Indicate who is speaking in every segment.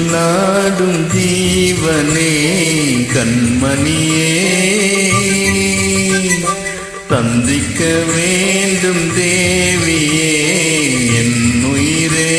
Speaker 1: நெஞ்சுக்குள்ளாடும் ஜீவனே கண்மணியே சந்திக்க வேண்டும் தேவியே என் உயிரே.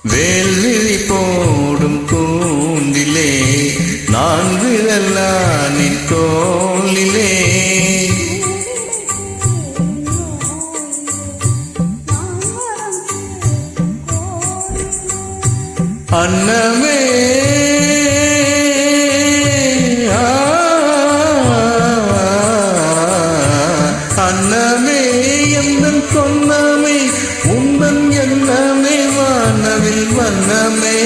Speaker 1: வேல்விழி போடும் கூண்டிலே நான் விரலானி தோளிலே அன்னமே அன்னமே எந்தன் சொன்னமே உந்தன் எண்ணமே வானவில் வண்ணமே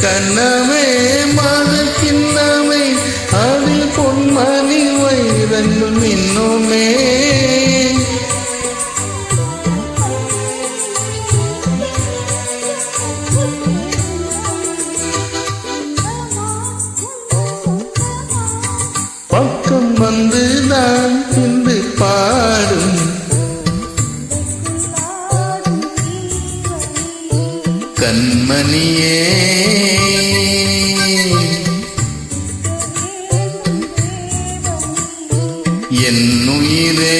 Speaker 1: கண்ணமே மத சின்னமே அதில் பொன்மணி வைரங்கள் மின்னுமே. பக்கம் வந்து நான் இன்று பாடும் கண்மணியே என் உயிரே.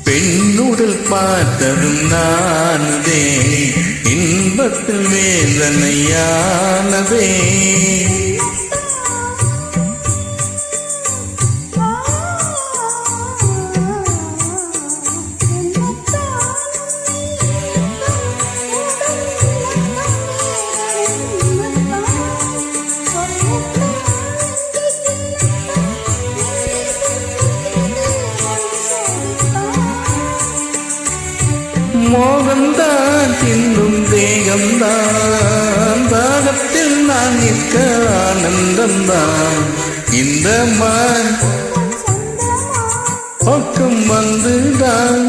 Speaker 1: பெண்ணுடல் பார்த்ததும் நானுதே இன்பத்தில் வேதனையானதே மோகம்தான் தின்னும் தேகம்தான் தாகத்தில் நான் நிற்க ஆனந்தம்தான் இந்த மான் பக்கம் வந்துதான்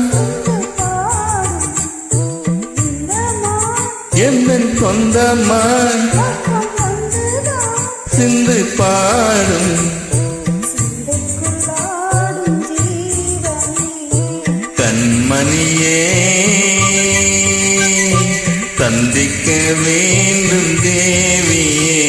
Speaker 1: என் சொந்த மான் சிந்து பாடும் கண்மணியே சந்திக்க வேண்டும் தேவியே